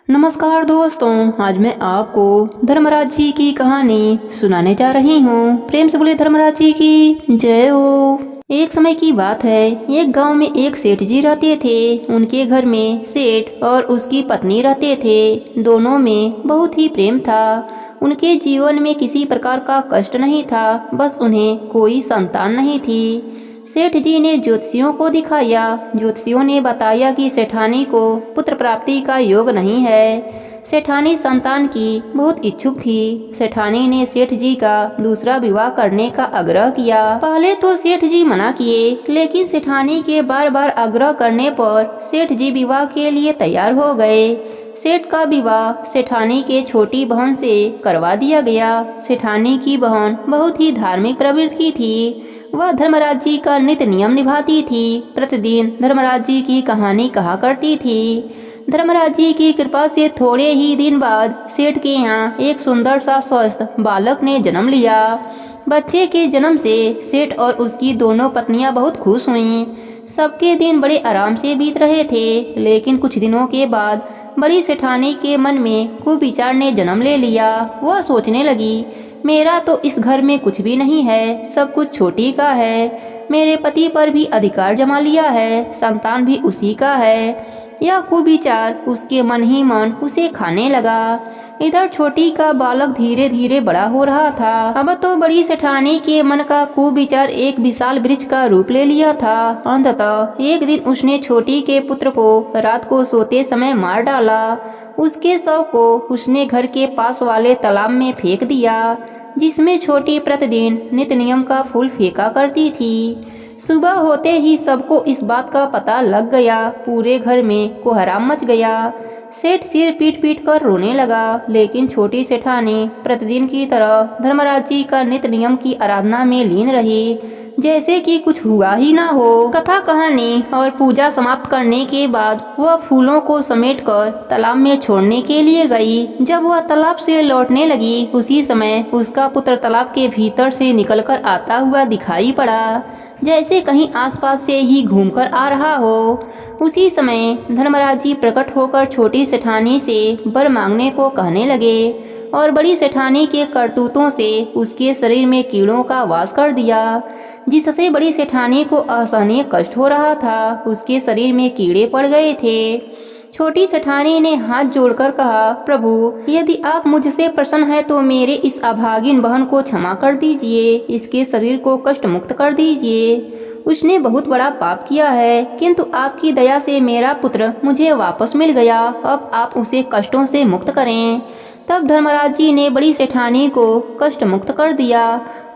नमस्कार दोस्तों, आज मैं आपको धर्मराज जी की कहानी सुनाने जा रही हूँ। प्रेम से बोले धर्मराज जी की जय हो। एक समय की बात है, एक गांव में एक सेठ जी रहते थे। उनके घर में सेठ और उसकी पत्नी रहते थे। दोनों में बहुत ही प्रेम था। उनके जीवन में किसी प्रकार का कष्ट नहीं था, बस उन्हें कोई संतान नहीं थी। सेठ जी ने ज्योतिषियों को दिखाया। ज्योतिषियों ने बताया कि सेठानी को पुत्र प्राप्ति का योग नहीं है। सेठानी संतान की बहुत इच्छुक थी। सेठानी ने सेठ जी का दूसरा विवाह करने का आग्रह किया। पहले तो सेठ जी मना किए, लेकिन सेठानी के बार बार आग्रह करने पर सेठ जी विवाह के लिए तैयार हो गए। सेठ का विवाह सेठानी के छोटी बहन से करवा दिया गया। सेठानी की बहन बहुत ही धार्मिक प्रवृत्ति की थी। वह धर्मराज जी का नित्य नियम निभाती थी। प्रतिदिन धर्मराज जी की कहानी कहा करती थी। धर्मराज जी की कृपा से थोड़े ही दिन बाद सेठ के यहाँ एक सुंदर सा स्वस्थ बालक ने जन्म लिया। बच्चे के जन्म से सेठ और उसकी दोनों पत्नियां बहुत खुश हुईं। सबके दिन बड़े आराम से बीत रहे थे, लेकिन कुछ दिनों के बाद बड़ी सेठानी के मन में कुविचार ने जन्म ले लिया। वह सोचने लगी, मेरा तो इस घर में कुछ भी नहीं है, सब कुछ छोटी का है। मेरे पति पर भी अधिकार जमा लिया है, संतान भी उसी का है। यह कुविचार उसके मन ही मन उसे खाने लगा। इधर छोटी का बालक धीरे धीरे बड़ा हो रहा था। अब तो बड़ी सेठानी के मन का कुविचार एक विशाल वृक्ष का रूप ले लिया था। अंततः एक दिन उसने छोटी के पुत्र को रात को सोते समय मार डाला। उसके शव को उसने घर के पास वाले तालाब में फेंक दिया, जिसमें छोटी प्रतिदिन नित्य नियम का फूल फेंका करती थी। सुबह होते ही सबको इस बात का पता लग गया। पूरे घर में कोहराम मच गया। सेठ सिर पीट पीट कर रोने लगा, लेकिन छोटी सेठानी प्रतिदिन की तरह धर्मराज जी का नित्य नियम की आराधना में लीन रही, जैसे कि कुछ हुआ ही ना हो। कथा कहानी और पूजा समाप्त करने के बाद वह फूलों को समेटकर तालाब में छोड़ने के लिए गई। जब वह तालाब से लौटने लगी, उसी समय उसका पुत्र तालाब के भीतर से निकलकर आता हुआ दिखाई पड़ा, जैसे कहीं आसपास से ही घूमकर आ रहा हो। उसी समय धर्मराज जी प्रकट होकर छोटी सेठानी से वर मांगने को कहने लगे और बड़ी सेठानी के करतूतों से उसके शरीर में कीड़ों का वास कर दिया, जिससे बड़ी सेठानी को असहनीय कष्ट हो रहा था। उसके शरीर में कीड़े पड़ गए थे। छोटी सेठानी ने हाथ जोड़कर कहा, प्रभु, यदि आप मुझसे प्रसन्न हैं तो मेरे इस अभागिन बहन को क्षमा कर दीजिए, इसके शरीर को कष्ट मुक्त कर दीजिए। उसने बहुत बड़ा पाप किया है, किंतु आपकी दया से मेरा पुत्र मुझे वापस मिल गया। अब आप उसे कष्टों से मुक्त करें। तब धर्मराज जी ने बड़ी सेठानी को कष्ट मुक्त कर दिया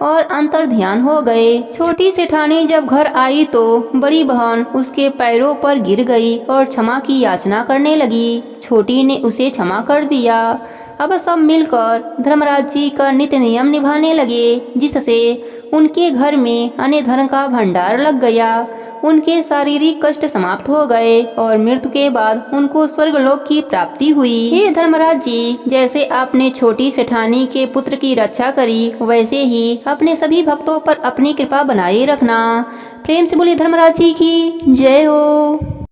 और अंतर ध्यान हो गए। छोटी सेठानी जब घर आई तो बड़ी बहन उसके पैरों पर गिर गई और क्षमा की याचना करने लगी। छोटी ने उसे क्षमा कर दिया। अब सब मिलकर धर्मराज जी का नित्य नियम निभाने लगे, जिससे उनके घर में अन्य धन का भंडार लग गया। उनके शारीरिक कष्ट समाप्त हो गए और मृत्यु के बाद उनको स्वर्गलोक की प्राप्ति हुई। हे धर्मराज जी, जैसे आपने छोटी सेठानी के पुत्र की रक्षा करी, वैसे ही अपने सभी भक्तों पर अपनी कृपा बनाए रखना। प्रेम से बोली धर्मराज जी की जय हो।